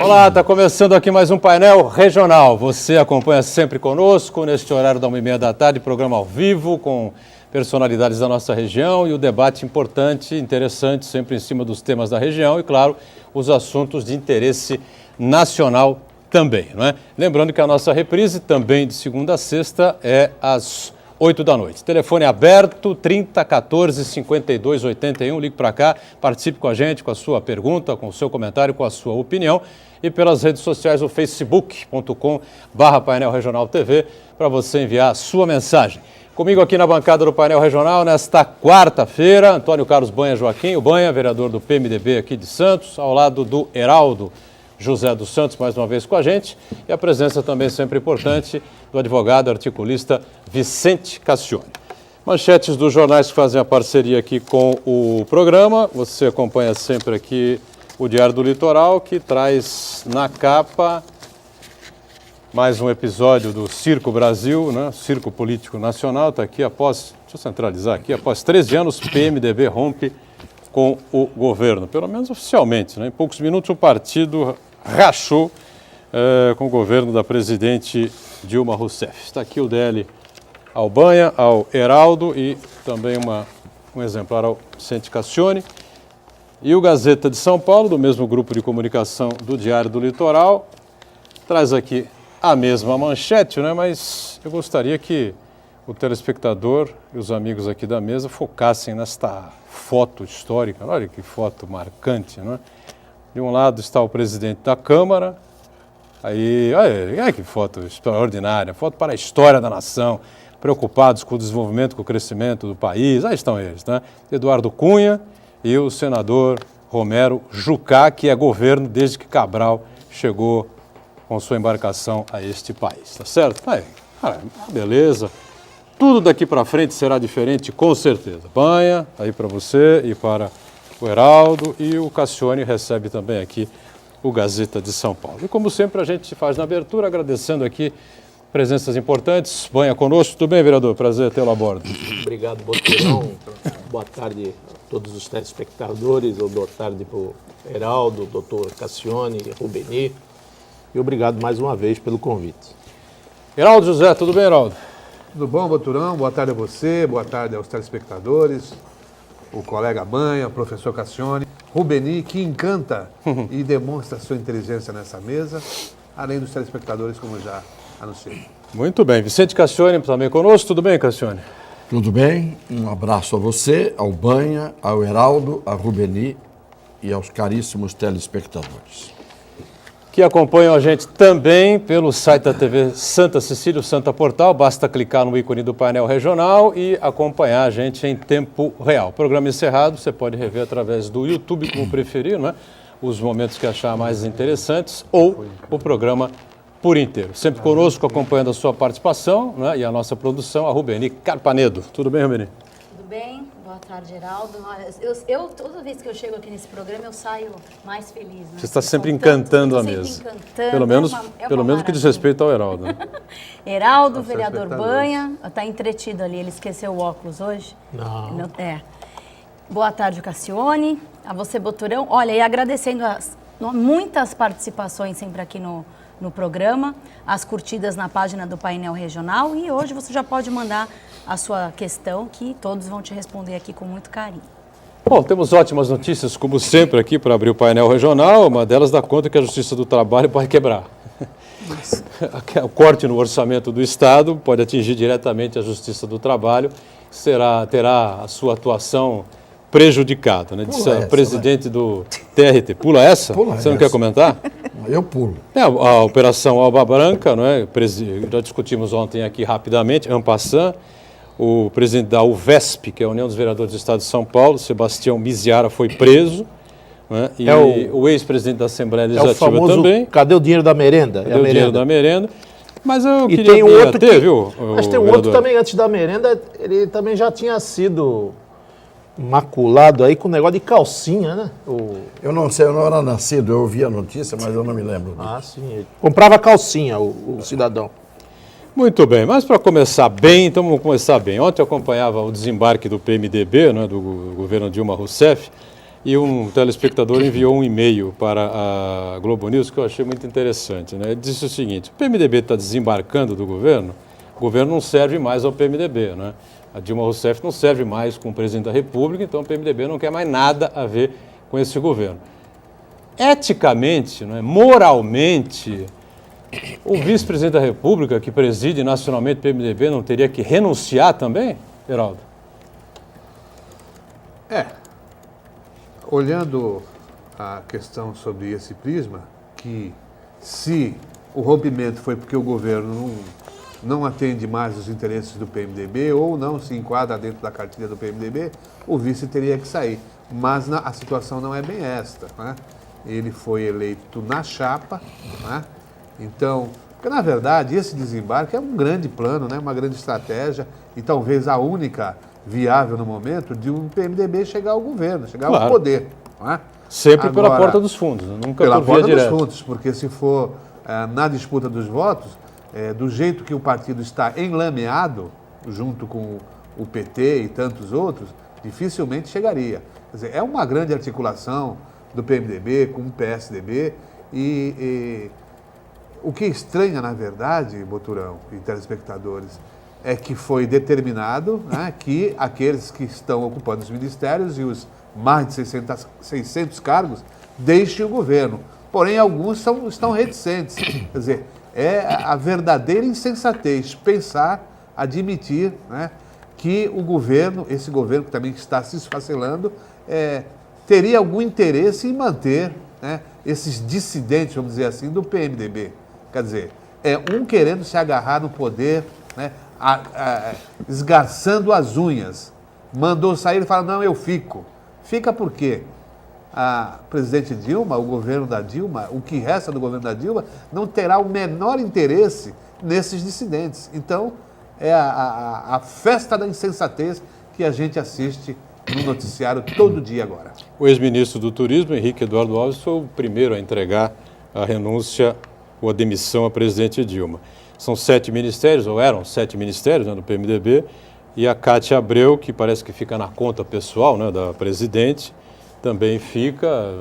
Olá, está começando aqui mais um painel regional. Você acompanha sempre conosco neste horário da 1h30 da tarde, programa ao vivo com personalidades da nossa região e o debate importante, interessante, sempre em cima dos temas da região e, claro, os assuntos de interesse nacional também, não é? Lembrando que a nossa reprise também de segunda a sexta é às 8 da noite. Telefone aberto, 30 14 52 81. Ligue para cá, participe com a gente, com a sua pergunta, com o seu comentário, com a sua opinião. E pelas redes sociais, o facebook.com/Painel Regional TV, para você enviar a sua mensagem. Comigo aqui na bancada do Painel Regional, nesta quarta-feira, Antônio Carlos Banha Joaquim, o Banha, vereador do PMDB aqui de Santos, ao lado do Heraldo José dos Santos, mais uma vez com a gente, e a presença também sempre importante do advogado articulista Vicente Cassione. Manchetes dos jornais que fazem a parceria aqui com o programa. Você acompanha sempre aqui o Diário do Litoral, que traz na capa mais um episódio do Circo Brasil, né? Circo Político Nacional. Está aqui após, deixa eu centralizar aqui, após 13 anos, PMDB rompe com o governo, pelo menos oficialmente, né? Em poucos minutos o partido rachou com o governo da presidente Dilma Rousseff. Está aqui o DL ao Banha, ao Heraldo e também um exemplar ao Vicente Cassione. E o Gazeta de São Paulo, do mesmo grupo de comunicação do Diário do Litoral, traz aqui a mesma manchete, né? Mas eu gostaria que o telespectador e os amigos aqui da mesa focassem nesta foto histórica. Olha que foto marcante, né? De um lado está o presidente da Câmara, aí, olha que foto extraordinária, foto para a história da nação, preocupados com o desenvolvimento, com o crescimento do país, aí estão eles, né? Eduardo Cunha e o senador Romero Jucá, que é governo desde que Cabral chegou com sua embarcação a este país, tá certo? Aí, beleza. Tudo daqui para frente será diferente, com certeza. Banha, aí para você e para o Heraldo, e o Cassione recebe também aqui o Gazeta de São Paulo. E como sempre a gente faz na abertura, agradecendo aqui presenças importantes. Banha conosco, tudo bem, vereador? Prazer tê-lo a bordo. Obrigado, Boturão. Boa tarde a todos os telespectadores, boa tarde para o Heraldo, doutor Cassione, Rubeni, e obrigado mais uma vez pelo convite. Heraldo José, tudo bem, Heraldo? Tudo bom, Boturão? Boa tarde a você, boa tarde aos telespectadores, o colega Banha, o professor Cassione, Rubeni, que encanta e demonstra sua inteligência nessa mesa, além dos telespectadores, como já anunciei. Muito bem. Vicente Cassione também conosco. Tudo bem, Cassione? Tudo bem. Um abraço a você, ao Banha, ao Heraldo, a Rubeni e aos caríssimos telespectadores. Que acompanham a gente também pelo site da TV Santa Cecília, o Santa Portal. Basta clicar no ícone do painel regional e acompanhar a gente em tempo real. Programa encerrado, você pode rever através do YouTube, como preferir, não é? Os momentos que achar mais interessantes ou o programa por inteiro. Sempre conosco, acompanhando a sua participação, né? E a nossa produção, a Rubeni Carpanedo. Tudo bem, Rubeni? Tudo bem? Boa tarde, Heraldo. Toda vez que eu chego aqui nesse programa, eu saio mais feliz. Né? Você está sempre encantando a mesa. Pelo menos no que diz respeito ao Heraldo. Né? Heraldo, vereador Banha, está entretido ali. Ele esqueceu o óculos hoje? Não. Boa tarde, Cassione. A você, Boturão. Olha, e agradecendo muitas participações sempre aqui no programa, as curtidas na página do Painel Regional, e hoje você já pode mandar a sua questão, que todos vão te responder aqui com muito carinho. Bom, temos ótimas notícias, como sempre, aqui para abrir o Painel Regional. Uma delas dá conta que a Justiça do Trabalho pode quebrar. O corte no orçamento do Estado pode atingir diretamente a Justiça do Trabalho, terá a sua atuação prejudicada, né? Disse a presidente do TRT. Pula essa? Você não quer comentar? Eu pulo. A Operação Alba Branca, não é? Já discutimos ontem aqui rapidamente, en passant, o presidente da UVESP, que é a União dos Vereadores do Estado de São Paulo, Sebastião Miziara, foi preso, né? E o ex-presidente da Assembleia Legislativa famoso, também. Cadê o dinheiro da merenda? Cadê o dinheiro da merenda? Mas eu e queria tem um outro viu? Mas tem um outro também, antes da merenda, ele também já tinha sido maculado aí com negócio de calcinha, né? Eu não sei, eu não era nascido, eu ouvi a notícia, mas eu não me lembro. Sim. Ele comprava calcinha, o cidadão. Muito bem, mas para começar bem, então vamos começar bem. Ontem eu acompanhava o desembarque do PMDB, né, do governo Dilma Rousseff, E um telespectador enviou um e-mail para a Globo News que eu achei muito interessante, né? Ele disse o seguinte: o PMDB está desembarcando do governo, o governo não serve mais ao PMDB, né? A Dilma Rousseff não serve mais como presidente da República, então o PMDB não quer mais nada a ver com esse governo. Eticamente, né, moralmente, o vice-presidente da República, que preside nacionalmente o PMDB, não teria que renunciar também, Heraldo? Olhando a questão sobre esse prisma, que se o rompimento foi porque o governo não atende mais os interesses do PMDB ou não se enquadra dentro da cartilha do PMDB, o vice teria que sair. Mas a situação não é bem esta, né? Ele foi eleito na chapa, né? Então, porque na verdade esse desembarque é um grande plano, né? Uma grande estratégia e talvez a única viável no momento de um PMDB chegar ao governo, chegar ao poder. Não é? Sempre pela porta dos fundos, nunca pela por via porta direta. dos fundos, porque se for na disputa dos votos, do jeito que o partido está enlameado, junto com o PT e tantos outros, dificilmente chegaria. Quer dizer, é uma grande articulação do PMDB com o PSDB e o que estranha, na verdade, Boturão e telespectadores, é que foi determinado, né, que aqueles que estão ocupando os ministérios e os mais de 600 cargos deixem o governo. Porém, alguns estão reticentes. Quer dizer, é a verdadeira insensatez pensar, admitir, né, que o governo, esse governo que também está se esfacelando, teria algum interesse em manter, né, esses dissidentes, vamos dizer assim, do PMDB. Quer dizer, um querendo se agarrar no poder, né, esgarçando as unhas. Mandou sair e fala, não, eu fico. Fica por quê? A presidente Dilma, o governo da Dilma, o que resta do governo da Dilma, não terá o menor interesse nesses dissidentes. Então, é a festa da insensatez que a gente assiste no noticiário todo dia agora. O ex-ministro do Turismo, Henrique Eduardo Alves, foi o primeiro a entregar a renúncia ou a demissão à presidente Dilma. São 7 ministérios, ou eram 7 ministérios, né, do PMDB, e a Cátia Abreu, que parece que fica na conta pessoal, né, da presidente, também fica,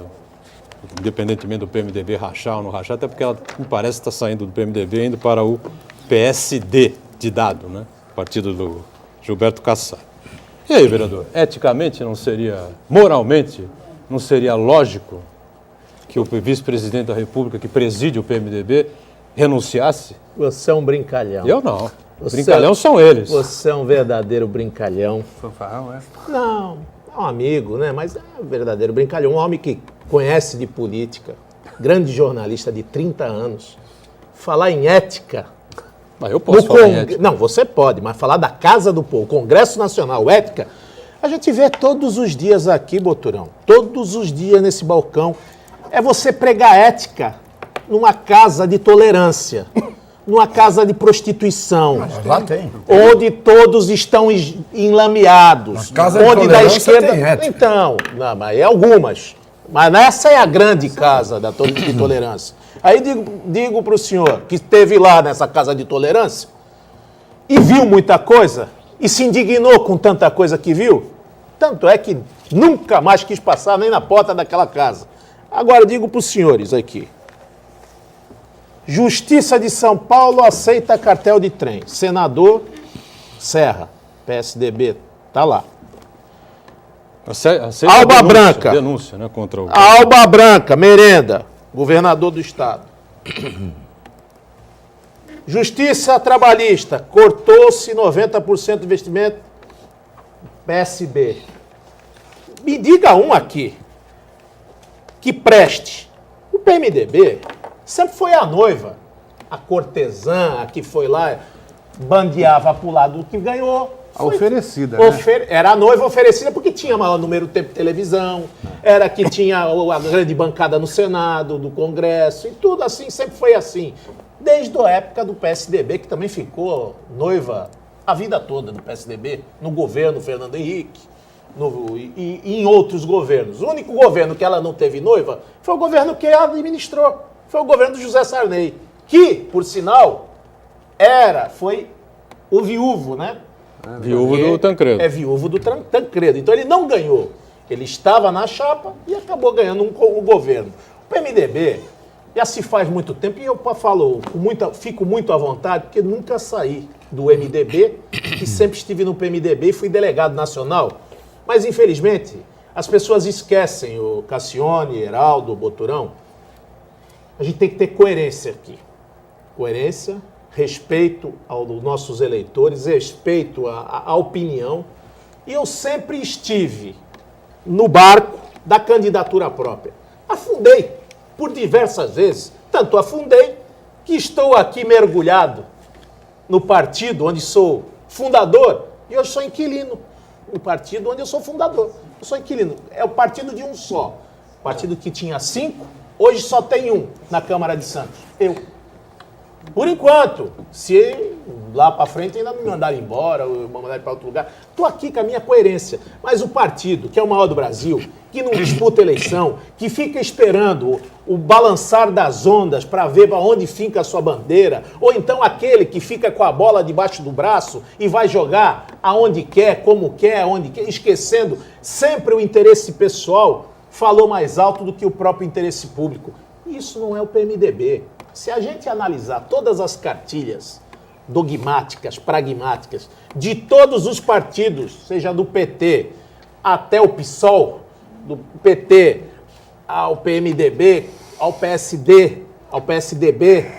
independentemente do PMDB rachar ou não rachar, até porque ela me parece estar saindo do PMDB indo para o PSD de dado, né, partido do Gilberto Kassab. E aí, vereador, eticamente não seria, moralmente, não seria lógico que o vice-presidente da República, que preside o PMDB, renunciasse? Você é um brincalhão. Eu não. Brincalhão são eles. Você é um verdadeiro brincalhão. Fanfarrão, Não, é um amigo, né? Mas é um verdadeiro brincalhão. Um homem que conhece de política, grande jornalista de 30 anos. Falar em ética... Mas eu posso falar em ética. Não, você pode, mas falar da Casa do Povo, Congresso Nacional, ética, a gente vê todos os dias aqui, Boturão, todos os dias nesse balcão. É você pregar ética numa casa de tolerância, numa casa de prostituição, Lá tem. onde todos estão enlameados, Na casa de onde da tolerância esquerda... tem ética. Então, não, mas é algumas. Mas essa é a grande casa de tolerância. Aí digo para o senhor que esteve lá nessa casa de tolerância e viu muita coisa e se indignou com tanta coisa que viu, tanto é que nunca mais quis passar nem na porta daquela casa. Agora digo para os senhores aqui. Justiça de São Paulo aceita cartel de trem. Senador Serra, PSDB, tá lá. Aceita Alba denúncia, Branca. Denúncia, né, contra o... Alba Branca, Merenda, governador do estado. Justiça Trabalhista, cortou-se 90% do investimento. PSB. Me diga um aqui que preste. O PMDB sempre foi a noiva, a cortesã, a que foi lá, bandeava pro lado do que ganhou. A oferecida, né? Era a noiva oferecida porque tinha maior número de tempo de televisão, era que tinha a grande bancada no Senado, do Congresso, e tudo assim, sempre foi assim. Desde a época do PSDB, que também ficou noiva a vida toda do PSDB, no governo Fernando Henrique, e em outros governos. O único governo que ela não teve noiva foi o governo que ela administrou, foi o governo do José Sarney, que, por sinal, foi o viúvo, né? Viúvo do Tancredo. É viúvo do Tancredo. Então ele não ganhou. Ele estava na chapa e acabou ganhando o governo. O PMDB já se faz muito tempo e eu falo, fico muito à vontade, porque nunca saí do MDB, que sempre estive no PMDB e fui delegado nacional. Mas, infelizmente, as pessoas esquecem, o Cassione, Heraldo, Boturão. A gente tem que ter coerência aqui. Coerência, respeito aos nossos eleitores, respeito à opinião. E eu sempre estive no barco da candidatura própria. Afundei por diversas vezes. Tanto afundei que estou aqui mergulhado no partido onde sou fundador e hoje sou inquilino. No partido onde eu sou fundador. Eu sou inquilino. É o partido de um só. O partido que tinha 5, hoje só tem 1 na Câmara de Santos. Eu. Por enquanto, se lá para frente ainda não me mandarem embora, ou me mandarem para outro lugar, estou aqui com a minha coerência. Mas o partido, que é o maior do Brasil, que não disputa eleição, que fica esperando o balançar das ondas para ver para onde fica a sua bandeira, ou então aquele que fica com a bola debaixo do braço e vai jogar aonde quer, como quer, onde quer, esquecendo sempre o interesse pessoal, falou mais alto do que o próprio interesse público. Isso não é o PMDB. Se a gente analisar todas as cartilhas dogmáticas, pragmáticas, de todos os partidos, seja do PT até o PSOL, do PT ao PMDB, ao PSD, ao PSDB,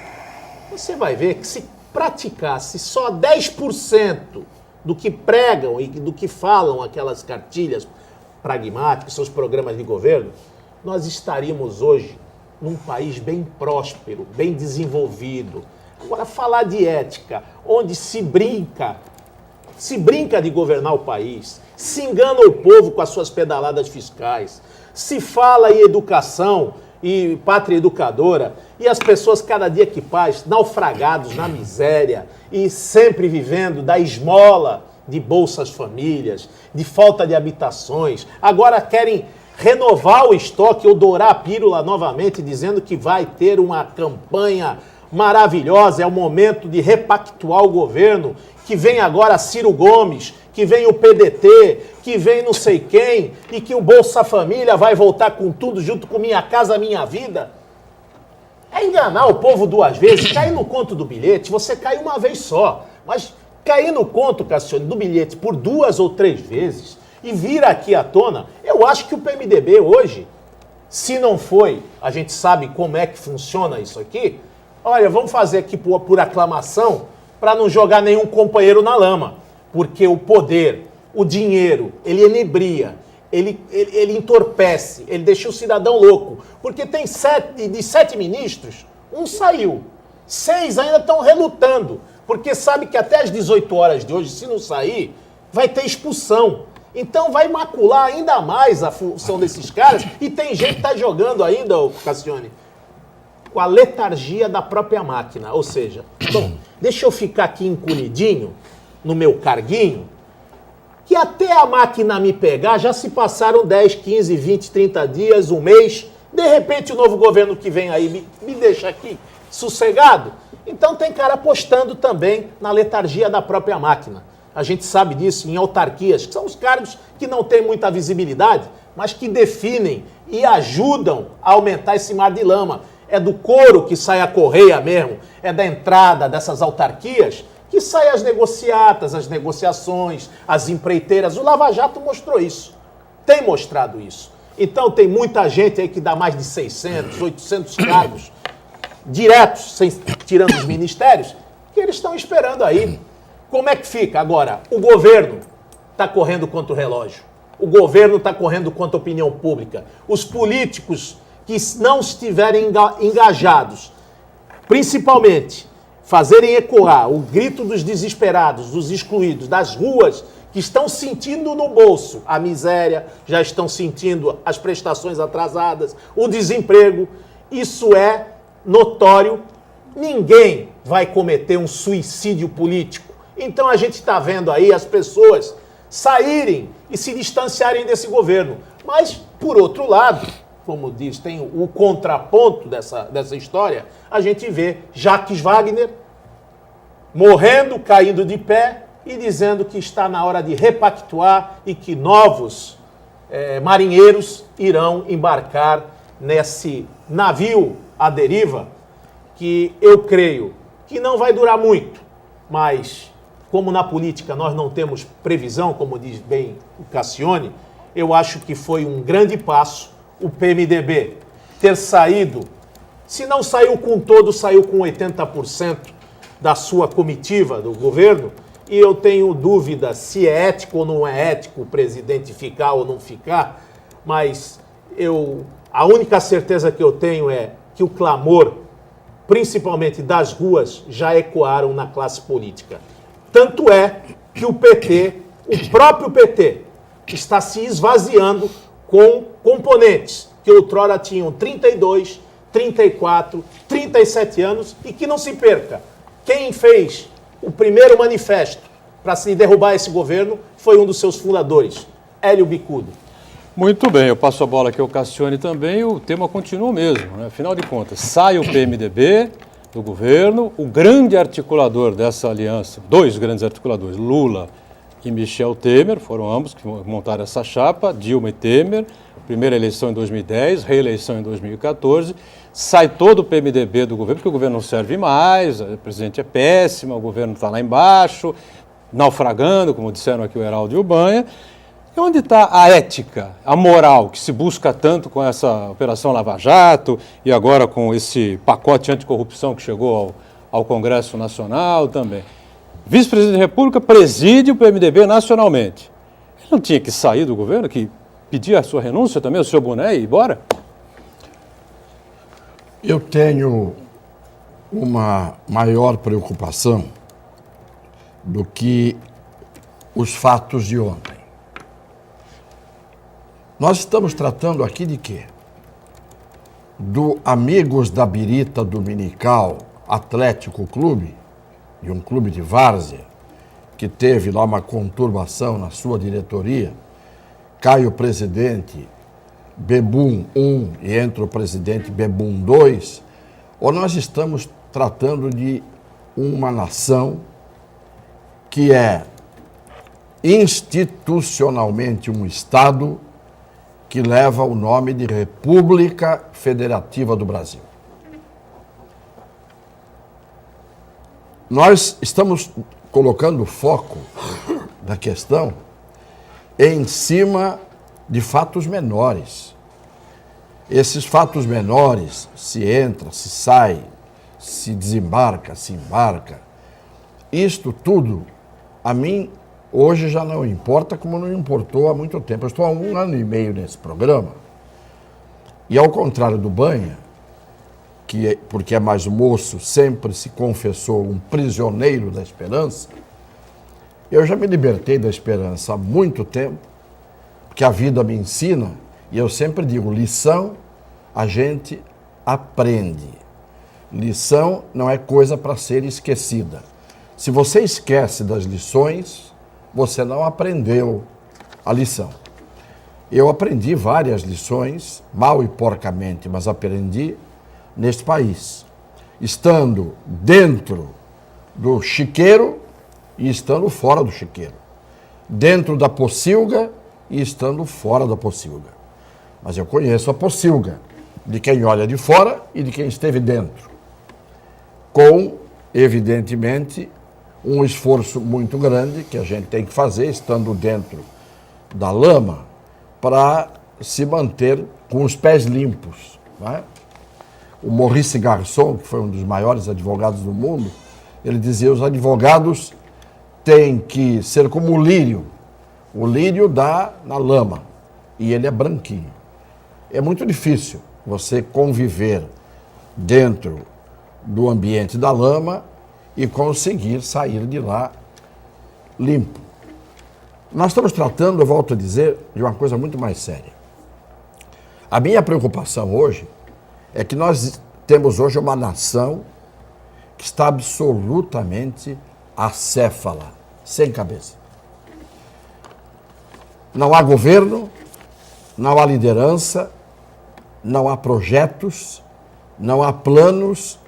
você vai ver que se praticasse só 10% do que pregam e do que falam aquelas cartilhas pragmáticas, seus programas de governo, nós estaríamos hoje num país bem próspero, bem desenvolvido. Agora, falar de ética, onde se brinca de governar o país, se engana o povo com as suas pedaladas fiscais, se fala em educação e pátria educadora, e as pessoas cada dia que passa, naufragados na miséria e sempre vivendo da esmola de Bolsas Famílias, de falta de habitações, agora querem renovar o estoque ou dourar a pílula novamente, dizendo que vai ter uma campanha maravilhosa, é o momento de repactuar o governo, que vem agora Ciro Gomes, que vem o PDT, que vem não sei quem, e que o Bolsa Família vai voltar com tudo junto com Minha Casa Minha Vida. É enganar o povo 2 vezes. Cair no conto do bilhete, você cai uma vez só. Mas cair no conto, Cassione, do bilhete por 2 ou 3 vezes e vir aqui à tona, eu acho que o PMDB hoje, se não foi, a gente sabe como é que funciona isso aqui, olha, vamos fazer aqui por aclamação para não jogar nenhum companheiro na lama. Porque o poder, o dinheiro, ele enebria, ele entorpece, ele deixa o cidadão louco. Porque tem 7 ministros, 1 saiu. 6 ainda estão relutando. Porque sabe que até as 18 horas de hoje, se não sair, vai ter expulsão. Então vai macular ainda mais a função desses caras. E tem gente que está jogando ainda, Cassione, com a letargia da própria máquina. Ou seja, bom, deixa eu ficar aqui encolhidinho no meu carguinho, que até a máquina me pegar já se passaram 10, 15, 20, 30 dias, 1 mês. De repente o novo governo que vem aí me deixa aqui sossegado. Então tem cara apostando também na letargia da própria máquina. A gente sabe disso em autarquias, que são os cargos que não têm muita visibilidade, mas que definem e ajudam a aumentar esse mar de lama. É do couro que sai a correia mesmo, é da entrada dessas autarquias que saem as negociatas, as negociações, as empreiteiras. O Lava Jato mostrou isso, tem mostrado isso. Então tem muita gente aí que dá mais de 600, 800 cargos diretos, tirando os ministérios, que eles estão esperando aí. Como é que fica? Agora, o governo está correndo contra o relógio. O governo está correndo contra a opinião pública. Os políticos que não estiverem engajados, principalmente fazerem ecoar o grito dos desesperados, dos excluídos, das ruas, que estão sentindo no bolso a miséria, já estão sentindo as prestações atrasadas, o desemprego. Isso é notório. Ninguém vai cometer um suicídio político. Então a gente está vendo aí as pessoas saírem e se distanciarem desse governo. Mas, por outro lado, como diz, tem o contraponto dessa história, a gente vê Jacques Wagner morrendo, caindo de pé e dizendo que está na hora de repactuar e que novos marinheiros irão embarcar nesse navio à deriva, que eu creio que não vai durar muito, mas como na política nós não temos previsão, como diz bem o Cassione, eu acho que foi um grande passo o PMDB ter saído, se não saiu com todo, saiu com 80% da sua comitiva do governo, e eu tenho dúvida se é ético ou não é ético o presidente ficar ou não ficar, mas a única certeza que eu tenho é que o clamor, principalmente das ruas, já ecoaram na classe política. Tanto é que o PT, o próprio PT, está se esvaziando com componentes que outrora tinham 32, 34, 37 anos, e que não se perca. Quem fez o primeiro manifesto para se derrubar esse governo foi um dos seus fundadores, Hélio Bicudo. Muito bem, eu passo a bola aqui ao Cassione também, o tema continua o mesmo, né? Afinal de contas, sai o PMDB do governo, o grande articulador dessa aliança, dois grandes articuladores, Lula e Michel Temer, foram ambos que montaram essa chapa, Dilma e Temer, primeira eleição em 2010, reeleição em 2014, sai todo o PMDB do governo, porque o governo não serve mais, o presidente é péssimo, o governo está lá embaixo, naufragando, como disseram aqui o Heraldo e o Banha. E onde está a ética, a moral que se busca tanto com essa Operação Lava Jato e agora com esse pacote anticorrupção que chegou ao Congresso Nacional também? Vice-presidente da República preside o PMDB nacionalmente. Ele não tinha que sair do governo, que pedir a sua renúncia também, o seu boné e ir embora? Eu tenho uma maior preocupação do que os fatos de ontem. Nós estamos tratando aqui de quê? Do Amigos da Birita Dominical Atlético Clube, de um clube de várzea, que teve lá uma conturbação na sua diretoria, cai o presidente Bebum 1 e entra o presidente Bebum 2, ou nós estamos tratando de uma nação que é institucionalmente um Estado que leva o nome de República Federativa do Brasil. Nós estamos colocando o foco da questão em cima de fatos menores. Esses fatos menores, se entra, se sai, se desembarca, se embarca, isto tudo, a mim, hoje já não importa como não importou há muito tempo. Eu estou há 1 ano e meio nesse programa e, ao contrário do Banha, que, porque é mais moço, sempre se confessou um prisioneiro da esperança, eu já me libertei da esperança há muito tempo, porque a vida me ensina, e eu sempre digo, lição a gente aprende. Lição não é coisa para ser esquecida. Se você esquece das lições, você não aprendeu a lição. Eu aprendi várias lições, mal e porcamente, mas aprendi neste país, estando dentro do chiqueiro e estando fora do chiqueiro, dentro da pocilga e estando fora da pocilga. Mas eu conheço a pocilga de quem olha de fora e de quem esteve dentro, com, evidentemente, um esforço muito grande que a gente tem que fazer, estando dentro da lama, para se manter com os pés limpos. Não é? O Maurice Garçon, que foi um dos maiores advogados do mundo, ele dizia que os advogados têm que ser como o lírio dá na lama, e ele é branquinho. É muito difícil você conviver dentro do ambiente da lama e conseguir sair de lá limpo. Nós estamos tratando, eu volto a dizer, de uma coisa muito mais séria. A minha preocupação hoje é que nós temos hoje uma nação que está absolutamente acéfala, sem cabeça. Não há governo, não há liderança, não há projetos, não há planos,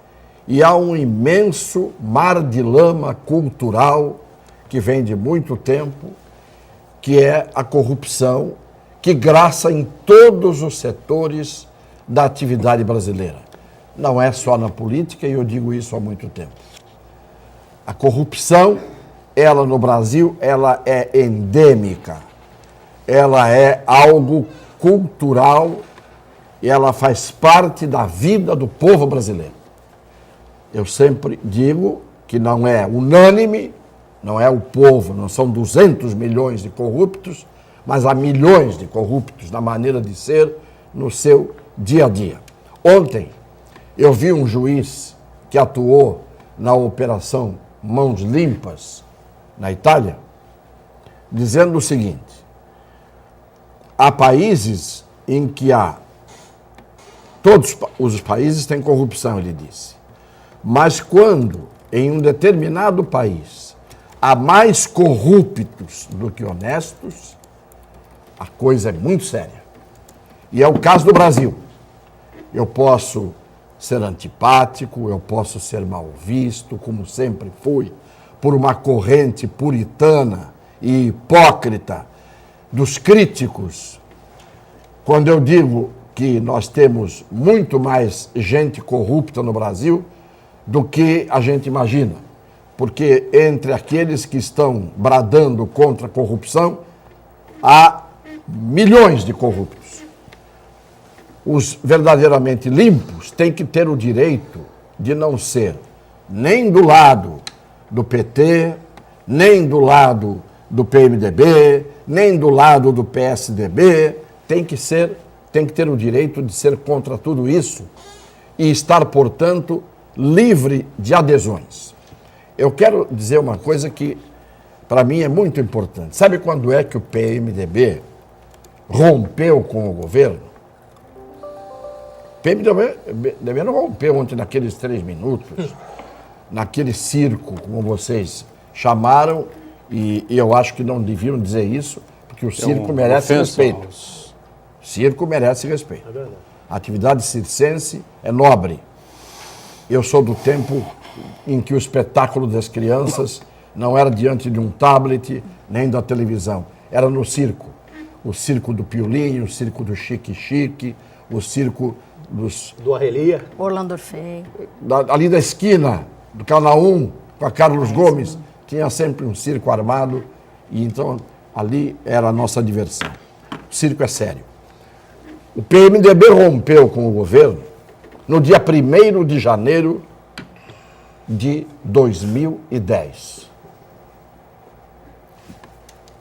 e há um imenso mar de lama cultural que vem de muito tempo, que é a corrupção, que graça em todos os setores da atividade brasileira. Não é só na política, e eu digo isso há muito tempo. A corrupção, ela no Brasil, ela é endêmica. Ela é algo cultural e ela faz parte da vida do povo brasileiro. Eu sempre digo que não é unânime, não é o povo, não são 200 milhões de corruptos, mas há milhões de corruptos na maneira de ser, no seu dia a dia. Ontem, eu vi um juiz que atuou na Operação Mãos Limpas, na Itália, dizendo o seguinte: há países em que todos os países têm corrupção, ele disse, mas quando em um determinado país há mais corruptos do que honestos, a coisa é muito séria. E é o caso do Brasil. Eu posso ser antipático, eu posso ser mal visto, como sempre fui, por uma corrente puritana e hipócrita dos críticos, quando eu digo que nós temos muito mais gente corrupta no Brasil do que a gente imagina. Porque entre aqueles que estão bradando contra a corrupção, há milhões de corruptos. Os verdadeiramente limpos têm que ter o direito de não ser nem do lado do PT, nem do lado do PMDB, nem do lado do PSDB, tem que ter o direito de ser contra tudo isso e estar, portanto, livre de adesões. Eu quero dizer uma coisa que, para mim, é muito importante. Sabe quando é que o PMDB rompeu com o governo? O PMDB não rompeu ontem naqueles 3 minutos, naquele circo, como vocês chamaram, e eu acho que não deviam dizer isso, porque o circo merece respeito. O circo merece respeito. A atividade circense é nobre. Eu sou do tempo em que o espetáculo das crianças não era diante de um tablet, nem da televisão. Era no circo. O circo do Piolinho, o circo do Chique Chique, o circo do Arrelia. Orlando Orfei. Ali da esquina, do Canal 1, com a Carlos Gomes, tinha sempre um circo armado, e então ali era a nossa diversão. O circo é sério. O PMDB rompeu com o governo no dia 1º de janeiro de 2010.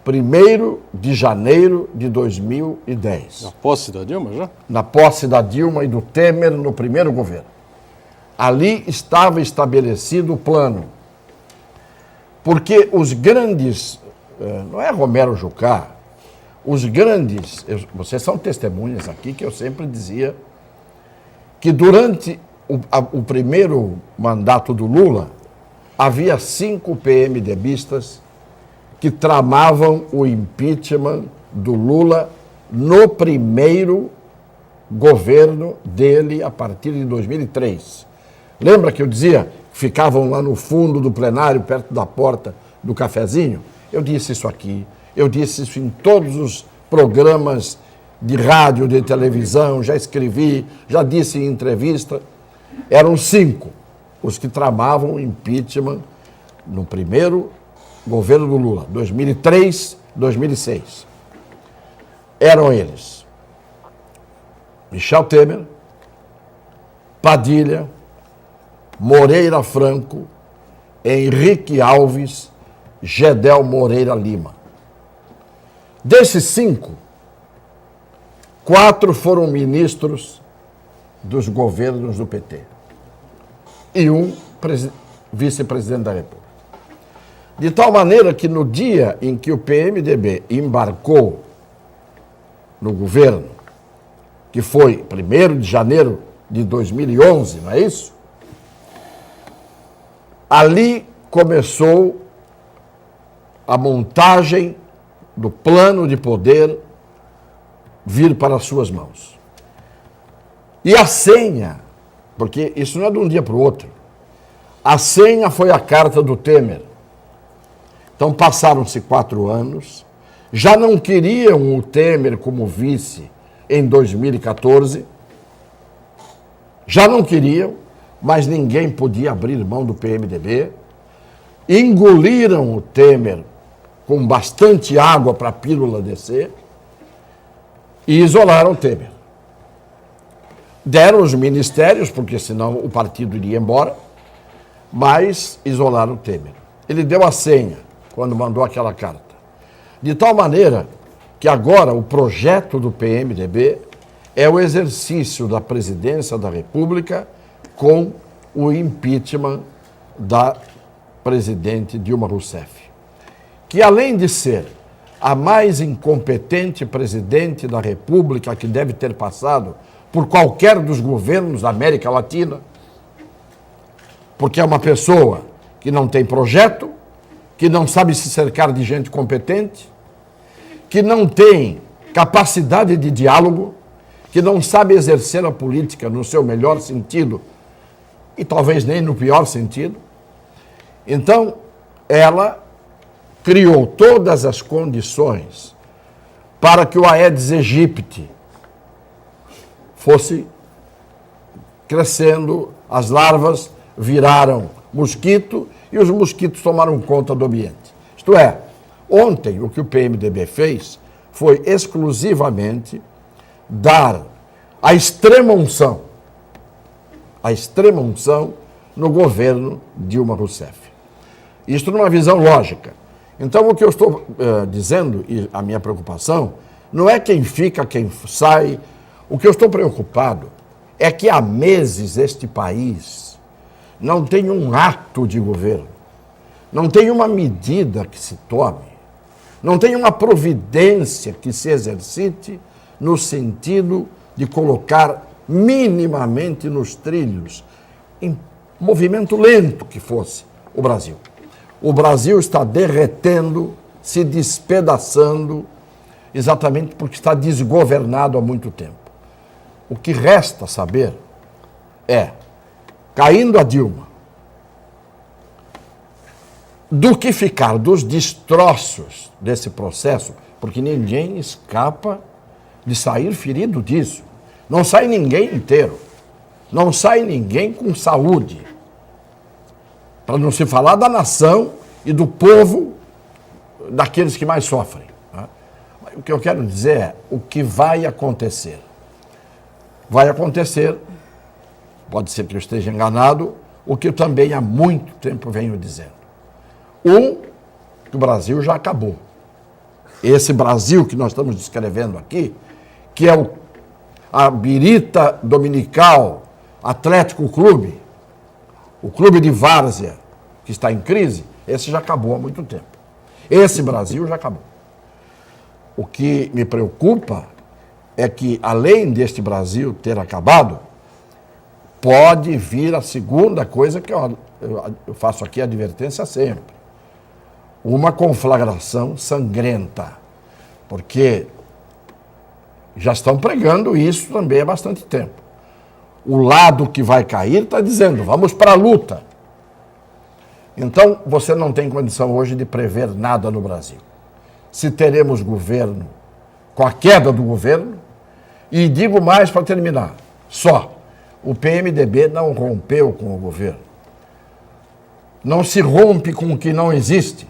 1º de janeiro de 2010. Na posse da Dilma já? Na posse da Dilma e do Temer no primeiro governo. Ali estava estabelecido o plano. Porque os grandes, não é Romero Jucá, os grandes, vocês são testemunhas aqui que eu sempre dizia que durante o primeiro mandato do Lula, havia 5 PMDBistas que tramavam o impeachment do Lula no primeiro governo dele a partir de 2003. Lembra que eu dizia que ficavam lá no fundo do plenário, perto da porta do cafezinho? Eu disse isso aqui, eu disse isso em todos os programas de rádio, de televisão, já escrevi, já disse em entrevista. Eram 5 os que tramavam o impeachment no primeiro governo do Lula, 2003, 2006. Eram eles: Michel Temer, Padilha, Moreira Franco, Henrique Alves, Gedel Moreira Lima. Desses 5, 4 foram ministros dos governos do PT e um vice-presidente da República. De tal maneira que no dia em que o PMDB embarcou no governo, que foi 1º de janeiro de 2011, não é isso? Ali começou a montagem do plano de poder vir para as suas mãos. E a senha, porque isso não é de um dia para o outro, a senha foi a carta do Temer. Então passaram-se 4 anos, já não queriam o Temer como vice em 2014, já não queriam, mas ninguém podia abrir mão do PMDB, engoliram o Temer com bastante água para a pílula descer e isolaram o Temer. Deram os ministérios, porque senão o partido iria embora, mas isolaram o Temer. Ele deu a senha quando mandou aquela carta. De tal maneira que agora o projeto do PMDB é o exercício da presidência da República com o impeachment da presidente Dilma Rousseff, que além de ser a mais incompetente presidente da República que deve ter passado por qualquer dos governos da América Latina, porque é uma pessoa que não tem projeto, que não sabe se cercar de gente competente, que não tem capacidade de diálogo, que não sabe exercer a política no seu melhor sentido e talvez nem no pior sentido. Então, ela criou todas as condições para que o Aedes aegypti fosse crescendo, as larvas viraram mosquito e os mosquitos tomaram conta do ambiente. Isto é, ontem o que o PMDB fez foi exclusivamente dar a extrema unção no governo Dilma Rousseff. Isto numa visão lógica. Então, o que eu estou dizendo, e a minha preocupação, não é quem fica, quem sai. O que eu estou preocupado é que há meses este país não tem um ato de governo, não tem uma medida que se tome, não tem uma providência que se exercite no sentido de colocar minimamente nos trilhos, em movimento lento que fosse, o Brasil. O Brasil está derretendo, se despedaçando, exatamente porque está desgovernado há muito tempo. O que resta saber é, caindo a Dilma, do que ficar dos destroços desse processo, porque ninguém escapa de sair ferido disso. Não sai ninguém inteiro, não sai ninguém com saúde. Para não se falar da nação e do povo, daqueles que mais sofrem. O que eu quero dizer é o que vai acontecer. Vai acontecer, pode ser que eu esteja enganado, o que eu também há muito tempo venho dizendo. Que o Brasil já acabou. Esse Brasil que nós estamos descrevendo aqui, que é a Birita Dominical Atlético Clube, o clube de várzea que está em crise, esse já acabou há muito tempo. Esse Brasil já acabou. O que me preocupa é que, além deste Brasil ter acabado, pode vir a segunda coisa que eu faço aqui a advertência sempre. Uma conflagração sangrenta. Porque já estão pregando isso também há bastante tempo. O lado que vai cair está dizendo, vamos para a luta. Então, você não tem condição hoje de prever nada no Brasil. Se teremos governo, com a queda do governo, e digo mais para terminar, o PMDB não rompeu com o governo. Não se rompe com o que não existe.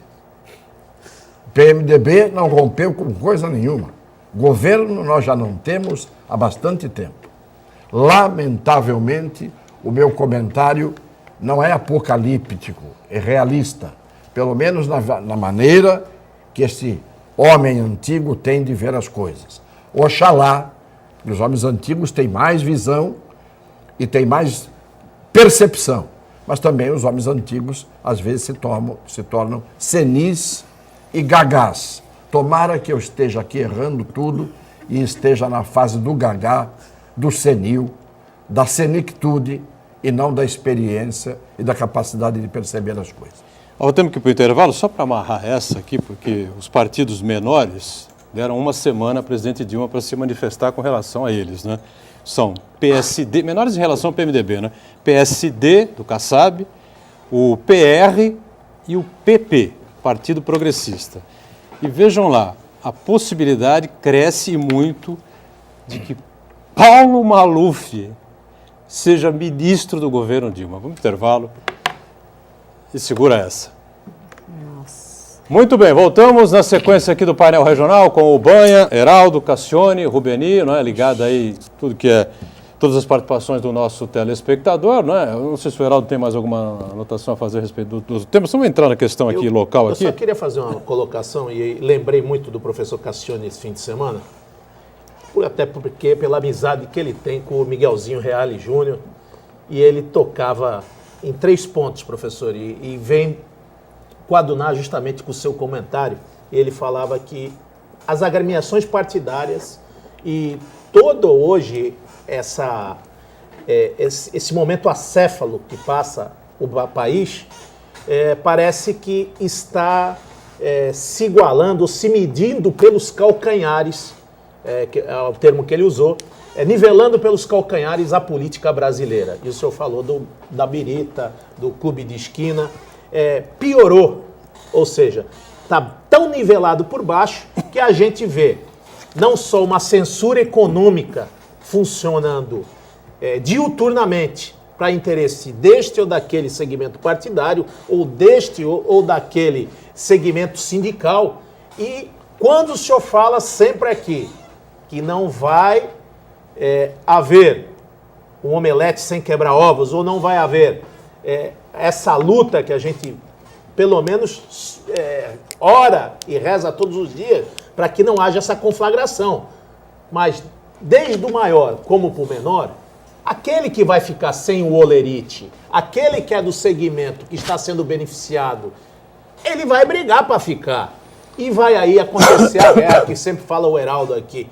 O PMDB não rompeu com coisa nenhuma. Governo nós já não temos há bastante tempo. Lamentavelmente, o meu comentário não é apocalíptico, é realista. Pelo menos na maneira que esse homem antigo tem de ver as coisas. Oxalá, os homens antigos têm mais visão e têm mais percepção. Mas também os homens antigos, às vezes, se tornam senis e gagás. Tomara que eu esteja aqui errando tudo e esteja na fase do gagá, do senil, da senectude e não da experiência e da capacidade de perceber as coisas. Temos que ir para o intervalo, só para amarrar essa aqui, porque os partidos menores deram uma semana a presidente Dilma para se manifestar com relação a eles, né? São PSD, menores em relação ao PMDB, né? PSD, do Kassab, o PR e o PP, Partido Progressista. E vejam lá, a possibilidade cresce muito de que Paulo Maluf seja ministro do governo Dilma. Vamos intervalo e segura essa. Muito bem, voltamos na sequência aqui do painel regional com o Banha, Heraldo, Cassione, Rubeni, não é? Ligado aí tudo que é todas as participações do nosso telespectador, não é? Eu não sei se o Heraldo tem mais alguma anotação a fazer a respeito do tema. Vamos entrar na questão aqui local aqui. Eu só queria fazer uma colocação e lembrei muito do professor Cassione esse fim de semana, até porque pela amizade que ele tem com o Miguelzinho Reale Júnior, e ele tocava em 3 pontos, professor, e vem coadunar justamente com o seu comentário. Ele falava que as agremiações partidárias e todo hoje esse momento acéfalo que passa o país, parece que está se igualando, se medindo pelos calcanhares, que é o termo que ele usou, nivelando pelos calcanhares a política brasileira. E o senhor falou da birita, do clube de esquina. Piorou, ou seja, está tão nivelado por baixo que a gente vê não só uma censura econômica funcionando diuturnamente para interesse deste ou daquele segmento partidário, ou deste ou daquele segmento sindical, e quando o senhor fala sempre aqui que não vai haver um omelete sem quebrar ovos, ou não vai haver essa luta que a gente, pelo menos, ora e reza todos os dias para que não haja essa conflagração. Mas, desde o maior como para o menor, aquele que vai ficar sem o olerite, aquele que é do segmento que está sendo beneficiado, ele vai brigar para ficar. E vai aí acontecer a guerra, que sempre fala o Heraldo aqui,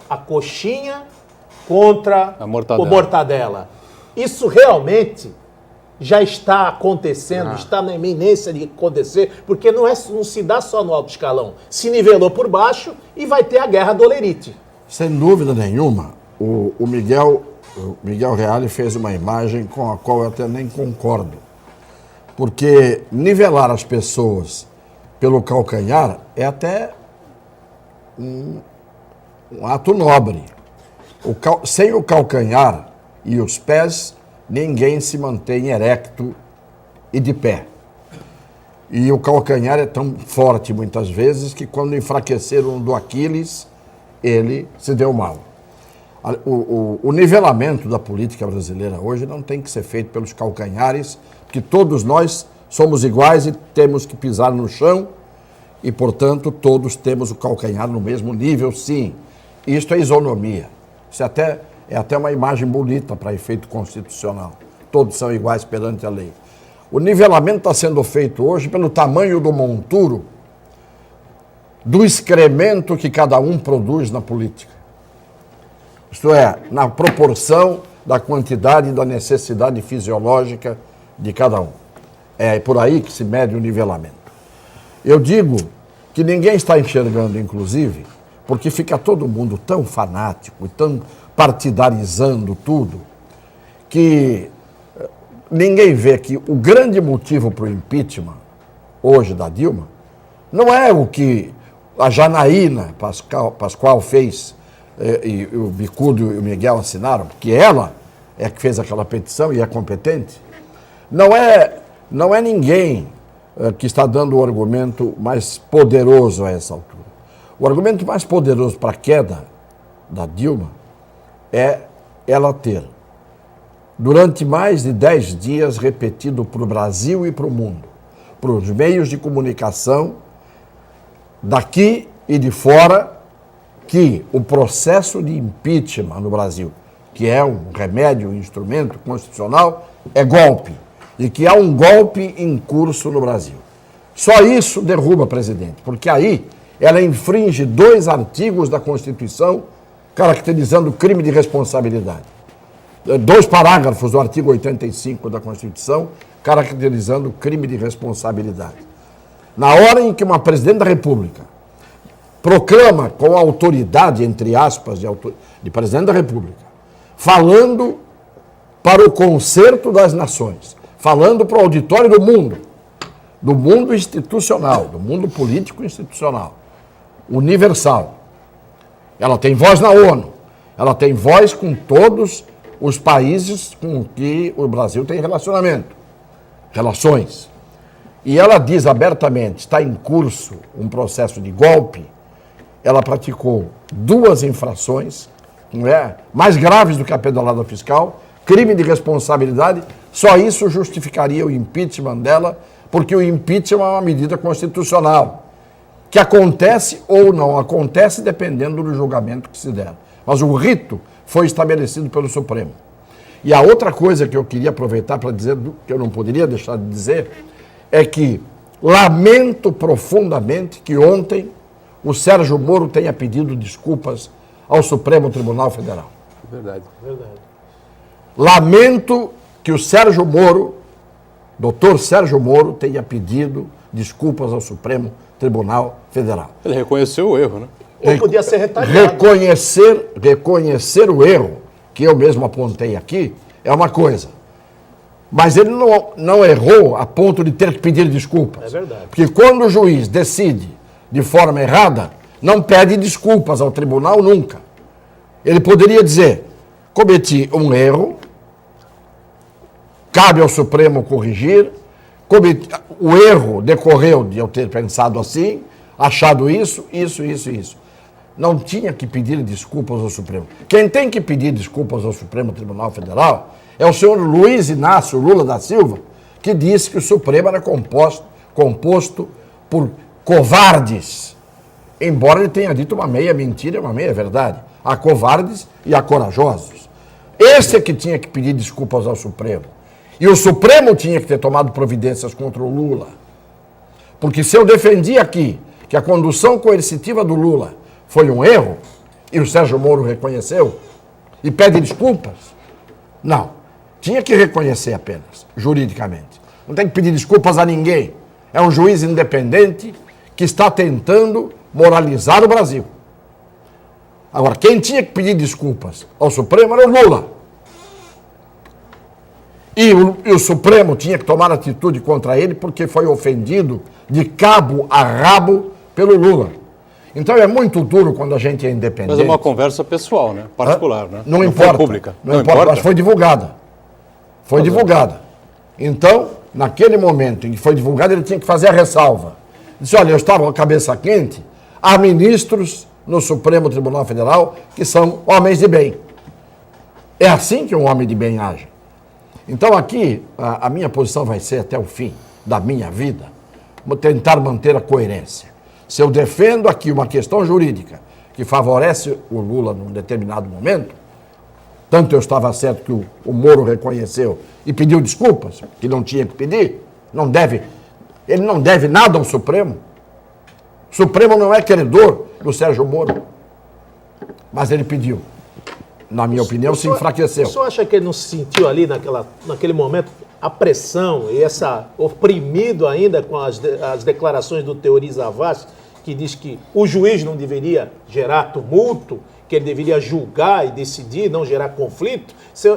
a coxinha contra o mortadela. Isso realmente já está acontecendo, está na iminência de acontecer, porque não se dá só no alto escalão. Se nivelou por baixo e vai ter a guerra do olerite. Sem dúvida nenhuma, o Miguel Reale fez uma imagem com a qual eu até nem concordo. Porque nivelar as pessoas pelo calcanhar é até um ato nobre. Sem o calcanhar e os pés, ninguém se mantém erecto e de pé. E o calcanhar é tão forte muitas vezes que quando enfraqueceram do Aquiles, ele se deu mal. O nivelamento da política brasileira hoje não tem que ser feito pelos calcanhares, porque todos nós somos iguais e temos que pisar no chão e, portanto, todos temos o calcanhar no mesmo nível, sim. Isto é isonomia. Isso é até uma imagem bonita para efeito constitucional. Todos são iguais perante a lei. O nivelamento está sendo feito hoje pelo tamanho do monturo do excremento que cada um produz na política. Isto é, na proporção da quantidade e da necessidade fisiológica de cada um. É por aí que se mede o nivelamento. Eu digo que ninguém está enxergando, inclusive, porque fica todo mundo tão fanático e tão partidarizando tudo, que ninguém vê que o grande motivo para o impeachment, hoje, da Dilma, não é o que a Janaína Pascoal fez e o Bicudo e o Miguel assinaram, porque ela é que fez aquela petição e é competente. Não é ninguém que está dando o argumento mais poderoso a essa altura. O argumento mais poderoso para a queda da Dilma é ela ter, durante mais de 10 dias, repetido para o Brasil e para o mundo, para os meios de comunicação daqui e de fora, que o processo de impeachment no Brasil, que é um remédio, um instrumento constitucional, é golpe. E que há um golpe em curso no Brasil. Só isso derruba a presidente, porque aí ela infringe 2 artigos da Constituição caracterizando crime de responsabilidade. 2 parágrafos do artigo 85 da Constituição caracterizando crime de responsabilidade. Na hora em que uma presidente da República proclama com autoridade, entre aspas, de presidente da República, falando para o concerto das nações, falando para o auditório do mundo institucional, do mundo político institucional, universal. Ela tem voz na ONU. Ela tem voz com todos os países com que o Brasil tem relações. E ela diz abertamente, está em curso um processo de golpe. Ela praticou 2 infrações, não é? Mais graves do que a pedalada fiscal, crime de responsabilidade. Só isso justificaria o impeachment dela, porque o impeachment é uma medida constitucional, que acontece ou não acontece dependendo do julgamento que se der. Mas o rito foi estabelecido pelo Supremo. E a outra coisa que eu queria aproveitar para dizer, que eu não poderia deixar de dizer, é que lamento profundamente que ontem o Sérgio Moro tenha pedido desculpas ao Supremo Tribunal Federal. Verdade. Lamento que o Sérgio Moro, doutor Sérgio Moro, tenha pedido desculpas ao Supremo Tribunal Federal. Ele reconheceu o erro, né? Ou podia ser retaliado. Reconhecer o erro, que eu mesmo apontei aqui, é uma coisa. Mas ele não errou a ponto de ter que pedir desculpas. É verdade. Porque quando o juiz decide de forma errada, não pede desculpas ao tribunal nunca. Ele poderia dizer, cometi um erro, cabe ao Supremo corrigir, o erro decorreu de eu ter pensado assim, achado isso. Não tinha que pedir desculpas ao Supremo. Quem tem que pedir desculpas ao Supremo Tribunal Federal é o senhor Luiz Inácio Lula da Silva, que disse que o Supremo era composto por covardes, embora ele tenha dito uma meia mentira e uma meia verdade. Há covardes e há corajosos. Esse é que tinha que pedir desculpas ao Supremo. E o Supremo tinha que ter tomado providências contra o Lula. Porque se eu defendi aqui que a condução coercitiva do Lula foi um erro, e o Sérgio Moro reconheceu, e pede desculpas, não. Tinha que reconhecer apenas, juridicamente. Não tem que pedir desculpas a ninguém. É um juiz independente que está tentando moralizar o Brasil. Agora, quem tinha que pedir desculpas ao Supremo era o Lula. E o Supremo tinha que tomar atitude contra ele porque foi ofendido de cabo a rabo pelo Lula. Então é muito duro quando a gente é independente. Mas é uma conversa pessoal, né? Particular, né? Não importa. Foi pública. Não importa, mas foi divulgada. Foi divulgada. Então, naquele momento em que foi divulgada, ele tinha que fazer a ressalva. Disse, olha, eu estava com a cabeça quente, há ministros no Supremo Tribunal Federal que são homens de bem. É assim que um homem de bem age. Então aqui, a minha posição vai ser até o fim da minha vida, tentar manter a coerência. Se eu defendo aqui uma questão jurídica que favorece o Lula num determinado momento, tanto eu estava certo que o Moro reconheceu e pediu desculpas, que não tinha que pedir, ele não deve nada ao Supremo. O Supremo não é credor do Sérgio Moro, mas ele pediu. Na minha opinião, se enfraqueceu. O senhor acha que ele não se sentiu ali naquele momento a pressão e essa oprimido ainda com as declarações do Teori Zavascki, que diz que o juiz não deveria gerar tumulto, que ele deveria julgar e decidir, não gerar conflito?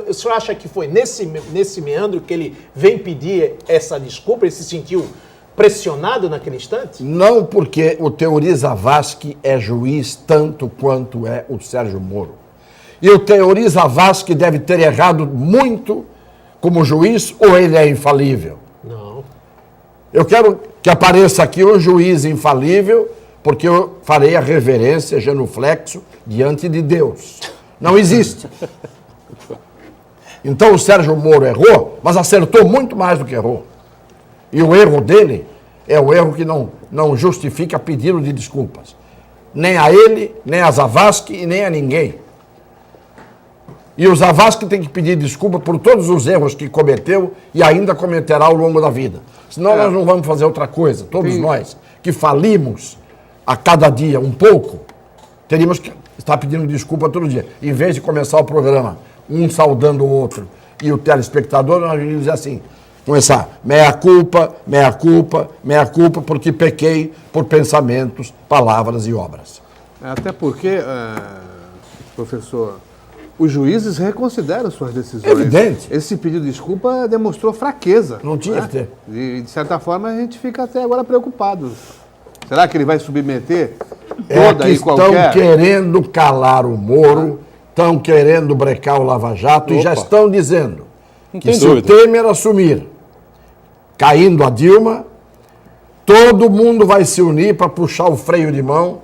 O senhor acha que foi nesse meandro que ele vem pedir essa desculpa? Ele se sentiu pressionado naquele instante? Não, porque o Teori Zavascki é juiz tanto quanto é o Sérgio Moro. E o Teori Zavascki deve ter errado muito como juiz, ou ele é infalível? Não. Eu quero que apareça aqui um juiz infalível, porque eu farei a reverência genuflexo diante de Deus. Não existe. Então o Sérgio Moro errou, mas acertou muito mais do que errou. E o erro dele é o erro que não justifica pedido de desculpas. Nem a ele, nem a Zavascki e nem a ninguém. E o Zavascki tem que pedir desculpa por todos os erros que cometeu e ainda cometerá ao longo da vida. Senão nós não vamos fazer outra coisa. Todos nós que falimos a cada dia um pouco, teríamos que estar pedindo desculpa todo dia. Em vez de começar o programa, um saudando o outro e o telespectador, nós devíamos dizer assim, começar, meia culpa, porque pequei por pensamentos, palavras e obras. Até porque, professor, os juízes reconsideram suas decisões. Evidente. Esse pedido de desculpa demonstrou fraqueza. Não tinha que ter. E, de certa forma, a gente fica até agora preocupado. Será que ele vai submeter É toda que e estão qualquer. querendo calar o Moro, estão querendo brecar o Lava Jato e já Opa. estão dizendo Não que tem se dúvida. o Temer assumir, caindo a Dilma, todo mundo vai se unir para puxar o freio de mão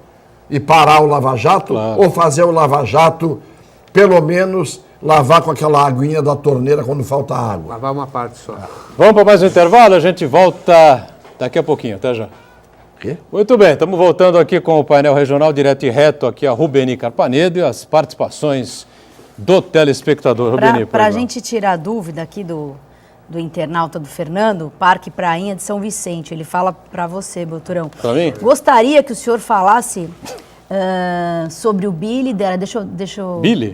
e parar o Lava Jato, Claro. ou fazer o Lava Jato, pelo menos, lavar com aquela aguinha da torneira quando falta água. Lavar uma parte só. Vamos para mais um intervalo, a gente volta daqui a pouquinho, até já. Quê? Muito bem, estamos voltando aqui com o painel regional direto e reto, aqui a Rubeni Carpanedo e as participações do telespectador. Rubeni, Para a pois não. gente tirar a dúvida aqui do internauta do Fernando, Parque Prainha de São Vicente, ele fala para você, Boturão. Pra mim? Gostaria que o senhor falasse sobre o Billy dela. Deixa eu Billy?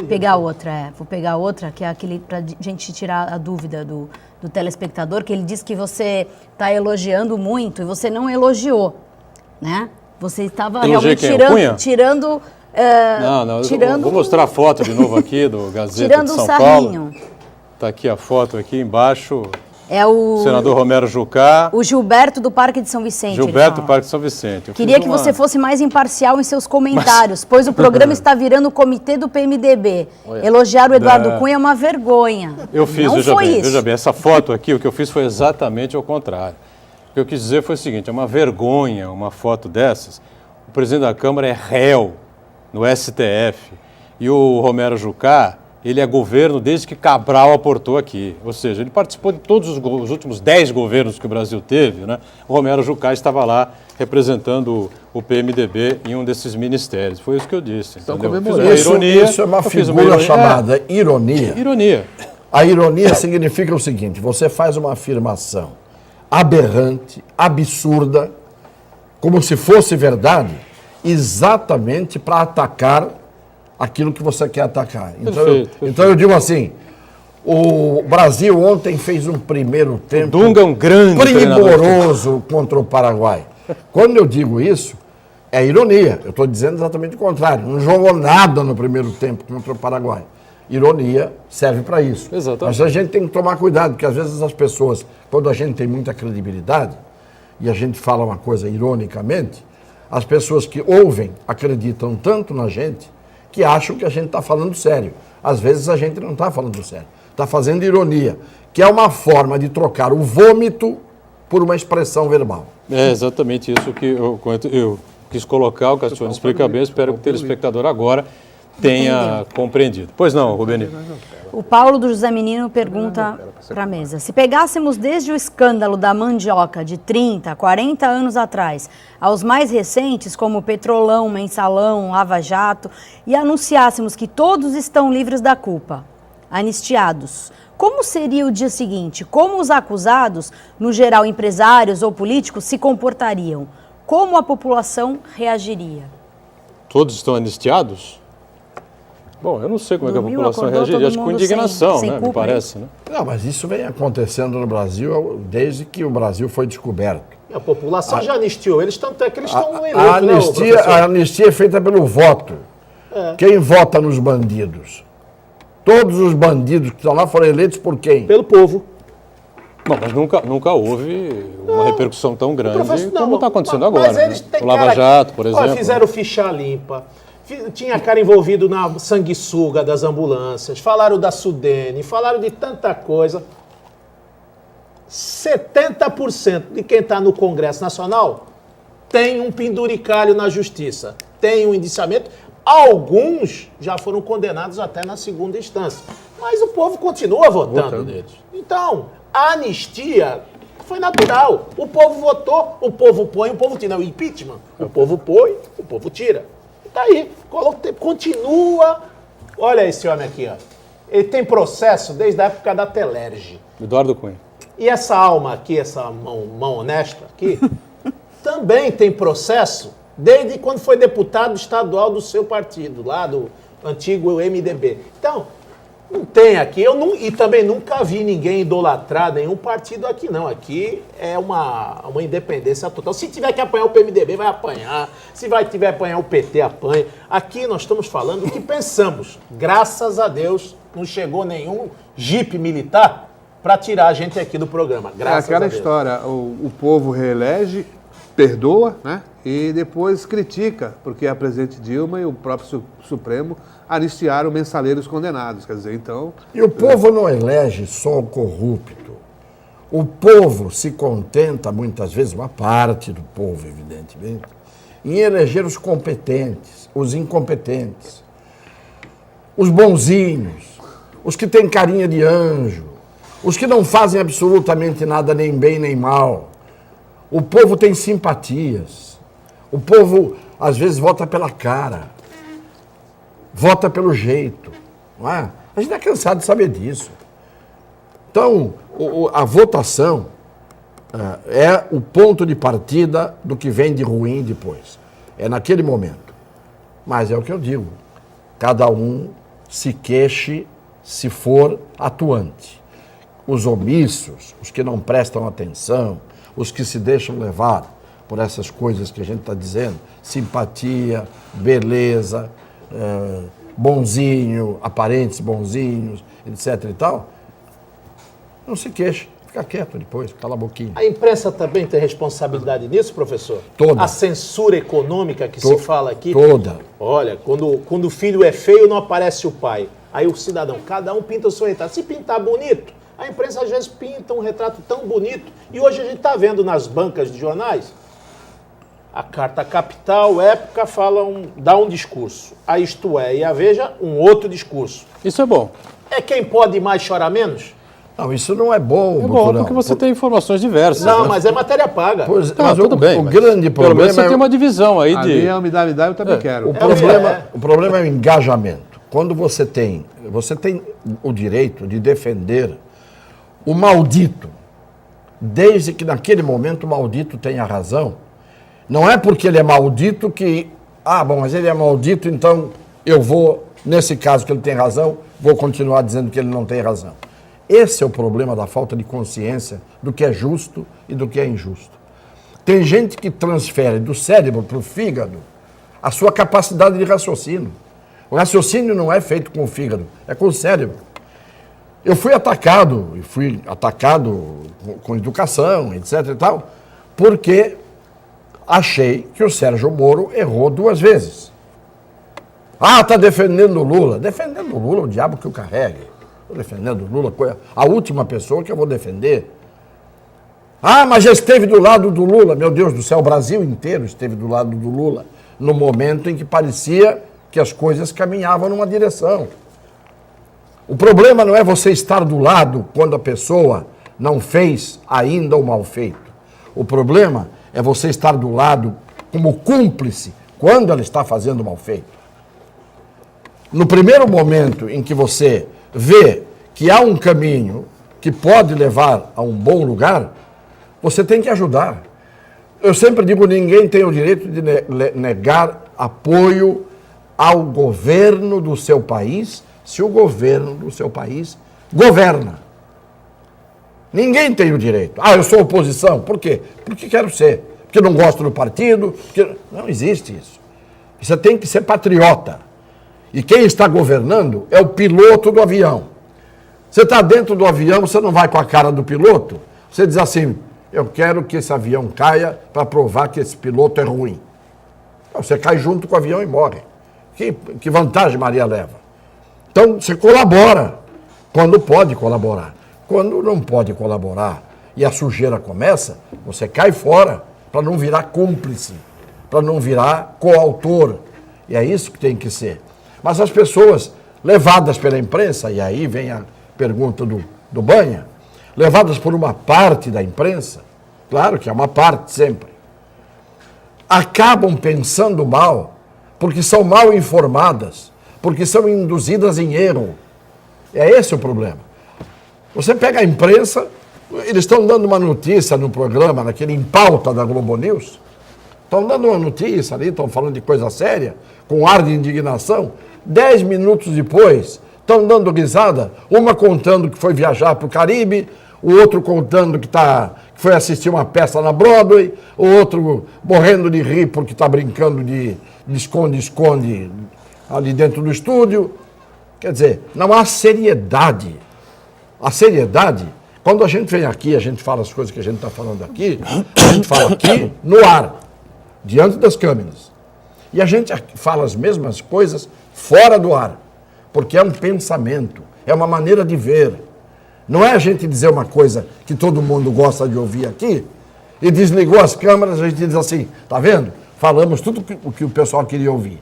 pegar outra. Vou pegar outra, que é aquele para gente tirar a dúvida do telespectador, que ele disse que você está elogiando muito e você não elogiou, né? Você estava Elogiei realmente quem? O Cunha? tirando Não, tirando vou mostrar a foto de novo aqui do Gazeta tirando de o São sarrinho. Paulo. Está aqui a foto aqui embaixo, É o senador Romero Jucá, o Gilberto do Parque de São Vicente. ele Gilberto fala. Parque de São Vicente. Eu Queria fiz que uma- você fosse mais imparcial em seus comentários, pois o programa está virando o comitê do PMDB. Elogiar o Eduardo É. Cunha é uma vergonha. Eu fiz, Não foi isso. veja bem, essa foto aqui, o que eu fiz foi exatamente ao contrário. O que eu quis dizer foi o seguinte, é uma vergonha uma foto dessas. O presidente da Câmara é réu no STF e o Romero Jucá, ele é governo desde que Cabral aportou aqui. Ou seja, ele participou de todos os últimos 10 governos que o Brasil teve, né? O Romero Jucá estava lá representando o PMDB em um desses ministérios. Foi isso que eu disse. Estão entendeu? Eu fiz comemorando. uma Isso, ironia. isso é uma eu fiz figura ironia. chamada ironia. É, ironia. A ironia significa o seguinte: você faz uma afirmação aberrante, absurda, como se fosse verdade, exatamente para atacar aquilo que você quer atacar. Perfeito. Então eu digo assim: o Brasil ontem fez um primeiro tempo Dunga é um grande treinador. primoroso contra o Paraguai. Quando eu digo isso, é ironia. Eu estou dizendo exatamente o contrário. Não jogou nada no primeiro tempo contra o Paraguai. Ironia serve para isso. Exatamente. Mas a gente tem que tomar cuidado, porque às vezes as pessoas, quando a gente tem muita credibilidade, e a gente fala uma coisa ironicamente, as pessoas que ouvem acreditam tanto na gente que acham que a gente está falando sério. Às vezes a gente não está falando sério. Está fazendo ironia, que é uma forma de trocar o vômito por uma expressão verbal. É exatamente isso que eu quis colocar, o Cassiano explica bem, espero que o telespectador agora tenha compreendido. Pois não, Rubeni? O Paulo do José Menino pergunta para a mesa: se pegássemos desde o escândalo da mandioca de 30, 40 anos atrás, aos mais recentes, como Petrolão, Mensalão, Lava Jato, e anunciássemos que todos estão livres da culpa, anistiados, como seria o dia seguinte? Como os acusados, no geral empresários ou políticos, se comportariam? Como a população reagiria? Todos estão anistiados? Bom, eu não sei como é que a Dormiu, população acordou, reagiria, todo acho que com mundo indignação, sem né? Me culpa, parece, né? Não, mas isso vem acontecendo no Brasil desde que o Brasil foi descoberto. A população já anistiou eles, tanto é que eles estão eleitos, A né, ô anistia, professor? a anistia é feita pelo voto. Quem vota nos bandidos? Todos os bandidos que estão lá foram eleitos por quem? Pelo povo. Bom, mas nunca houve uma repercussão tão grande Professor, não, como está acontecendo mas agora. eles Né? têm O Lava cara- Jato, por Olha, exemplo. fizeram ficha limpa. Tinha cara envolvido na sanguessuga das ambulâncias. Falaram da Sudene, falaram de tanta coisa. 70% de quem está no Congresso Nacional tem um penduricalho na justiça, tem um indiciamento. Alguns já foram condenados até na segunda instância. Mas o povo continua votando neles. Então, a anistia foi natural. O povo votou, o povo põe, o povo tira. O impeachment, o povo põe, o povo tira. E tá aí, continua. Olha esse homem aqui, ó. Ele tem processo desde a época da Telerge. Eduardo Cunha. E essa alma aqui, essa mão honesta aqui, também tem processo desde quando foi deputado estadual do seu partido, lá do antigo MDB. Então, não tem aqui, e também nunca vi ninguém idolatrar nenhum partido aqui, não. Aqui é uma independência total. Se tiver que apanhar o PMDB, vai apanhar. Se tiver que apanhar o PT, apanha. Aqui nós estamos falando o que pensamos. Graças a Deus, não chegou nenhum jipe militar para tirar a gente aqui do programa. É Graças aquela a Deus. história, o povo reelege perdoa, né? E depois critica, porque a presidente Dilma e o próprio Supremo anistiaram mensaleiros condenados. Quer dizer, então... E o povo não elege só o corrupto. O povo se contenta, muitas vezes, uma parte do povo, evidentemente, em eleger os competentes, os incompetentes, os bonzinhos, os que têm carinha de anjo, os que não fazem absolutamente nada, nem bem nem mal. O povo tem simpatias. O povo, às vezes, vota pela cara, vota pelo jeito. Não é? A gente é cansado de saber disso. Então, a votação é o ponto de partida do que vem de ruim depois. É naquele momento. Mas é o que eu digo. Cada um se queixe se for atuante. Os omissos, os que não prestam atenção, os que se deixam levar por essas coisas que a gente está dizendo, simpatia, beleza, bonzinho, aparentes bonzinhos, etc. e tal, não se queixe, fica quieto depois, cala a boquinha. A imprensa também tem responsabilidade nisso, professor? Toda. A censura econômica que se fala aqui? Toda. Olha, quando o filho é feio, não aparece o pai. Aí o cidadão, cada um pinta o seu retrato. Se pintar bonito, a imprensa às vezes pinta um retrato tão bonito. E hoje a gente está vendo nas bancas de jornais, a Carta Capital, Época, dá um discurso. A Isto É e a Veja, um outro discurso. Isso é bom. É quem pode mais chorar menos? Não, isso não é bom, É bom, porque você tem informações diversas. Não, né? mas é matéria paga. Pois, Tá, mas tudo bem. o mas grande pelo menos problema você tem uma divisão aí de... Ali é me dá, eu também quero. O problema é o engajamento. Quando você tem o direito de defender o maldito, desde que naquele momento o maldito tenha razão. Não é porque ele é maldito que, mas ele é maldito, então eu vou, nesse caso que ele tem razão, vou continuar dizendo que ele não tem razão. Esse é o problema da falta de consciência do que é justo e do que é injusto. Tem gente que transfere do cérebro para o fígado a sua capacidade de raciocínio. O raciocínio não é feito com o fígado, é com o cérebro. Eu fui atacado com educação, etc e tal, porque achei que o Sérgio Moro errou 2 vezes. Está defendendo o Lula. Defendendo o Lula, o diabo que o carregue. Estou defendendo o Lula, a última pessoa que eu vou defender. Mas já esteve do lado do Lula. Meu Deus do céu, o Brasil inteiro esteve do lado do Lula no momento em que parecia que as coisas caminhavam numa direção. O problema não é você estar do lado quando a pessoa não fez ainda o mal feito. O problema é você estar do lado como cúmplice quando ela está fazendo o mal feito. No primeiro momento em que você vê que há um caminho que pode levar a um bom lugar, você tem que ajudar. Eu sempre digo, ninguém tem o direito de negar apoio ao governo do seu país, se o governo do seu país governa. Ninguém tem o direito. Eu sou oposição. Por quê? Porque quero ser. Porque não gosto do partido. Porque... Não existe isso. Você tem que ser patriota. E quem está governando é o piloto do avião. Você está dentro do avião, você não vai com a cara do piloto. Você diz assim, eu quero que esse avião caia para provar que esse piloto é ruim. Você cai junto com o avião e morre. Que vantagem Maria leva? Então, você colabora quando pode colaborar. Quando não pode colaborar e a sujeira começa, você cai fora para não virar cúmplice, para não virar coautor. E é isso que tem que ser. Mas as pessoas levadas pela imprensa, e aí vem a pergunta do Banha, levadas por uma parte da imprensa, claro que é uma parte sempre, acabam pensando mal, porque são mal informadas, porque são induzidas em erro. É esse o problema. Você pega a imprensa, eles estão dando uma notícia no programa, naquele Em Pauta da Globo News, estão dando uma notícia ali, estão falando de coisa séria, com ar de indignação. 10 minutos depois, estão dando risada, uma contando que foi viajar para o Caribe, o outro contando que foi assistir uma peça na Broadway, o outro morrendo de rir porque está brincando de esconde-esconde ali dentro do estúdio. Quer dizer, não há seriedade. A seriedade Quando a gente vem aqui, a gente fala as coisas que a gente está falando aqui, a gente fala aqui no ar, diante das câmeras. E a gente fala as mesmas coisas fora do ar, porque é um pensamento, é uma maneira de ver. Não é a gente dizer uma coisa que todo mundo gosta de ouvir aqui e desligou as câmeras, a gente diz assim, tá vendo? Falamos tudo o que o pessoal queria ouvir.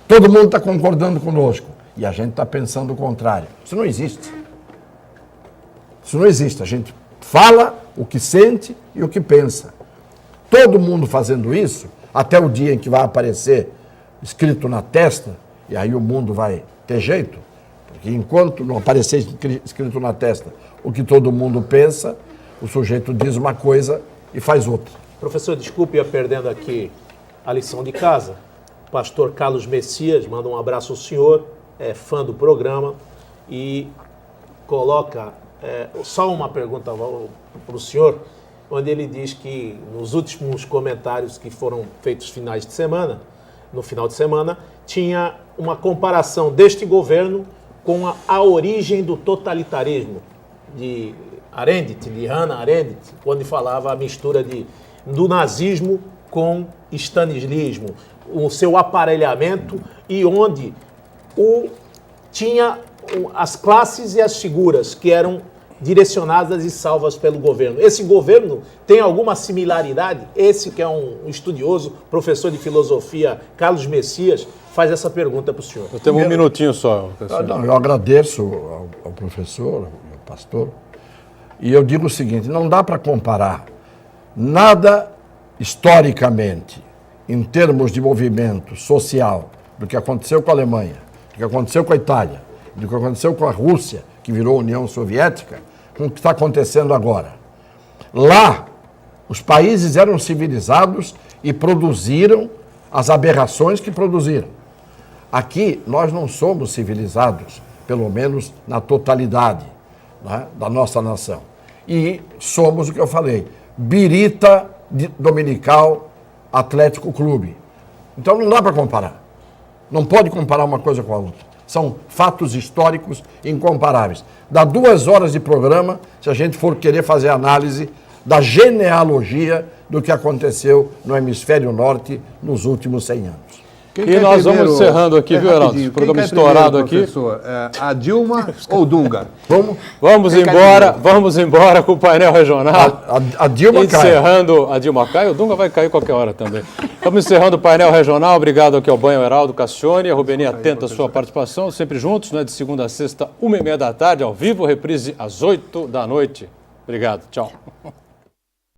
Todo mundo está concordando conosco e a gente está pensando o contrário. Isso não existe. Isso não existe. A gente fala o que sente e o que pensa. Todo mundo fazendo isso, até o dia em que vai aparecer escrito na testa, e aí o mundo vai ter jeito, porque enquanto não aparecer escrito na testa o que todo mundo pensa, o sujeito diz uma coisa e faz outra. Professor, desculpe, ia perdendo aqui a lição de casa. O pastor Carlos Messias manda um abraço ao senhor, é fã do programa, e coloca só uma pergunta para o senhor, onde ele diz que nos últimos comentários que foram feitos no final de semana, tinha uma comparação deste governo com a origem do totalitarismo de Arendt, de Hannah Arendt, onde falava a mistura do nazismo com stalinismo, o seu aparelhamento, e onde tinha as classes e as figuras que eram direcionadas e salvas pelo governo. Esse governo tem alguma similaridade? Esse que é um estudioso, professor de filosofia, Carlos Messias, faz essa pergunta para o senhor. Eu tenho um minutinho só, professor. Eu agradeço ao professor, ao pastor, e eu digo o seguinte, não dá para comparar nada historicamente, em termos de movimento social, do que aconteceu com a Alemanha, do que aconteceu com a Itália, do que aconteceu com a Rússia, que virou União Soviética, com o que está acontecendo agora. Lá, os países eram civilizados e produziram as aberrações que produziram. Aqui, nós não somos civilizados, pelo menos na totalidade, né, da nossa nação. E somos o que eu falei, birita dominical Atlético Clube. Então não dá para comparar. Não pode comparar uma coisa com a outra. São fatos históricos incomparáveis. Dá 2 horas de programa se a gente for querer fazer análise da genealogia do que aconteceu no hemisfério norte nos últimos 100 anos. E nós vamos encerrando aqui, viu, Heraldo? Esse programa estourado aqui. Professor, a Dilma ou Dunga? Vamos embora com o painel regional. A Dilma cai. Encerrando, a Dilma cai, o Dunga vai cair qualquer hora também. Estamos encerrando o painel regional. Obrigado aqui ao Banha, ao Heraldo, Cassione, a Rubeni, atenta à sua participação, sempre juntos, né, de segunda a sexta, 1h30 da tarde, ao vivo, reprise às 8 da noite. Obrigado, tchau.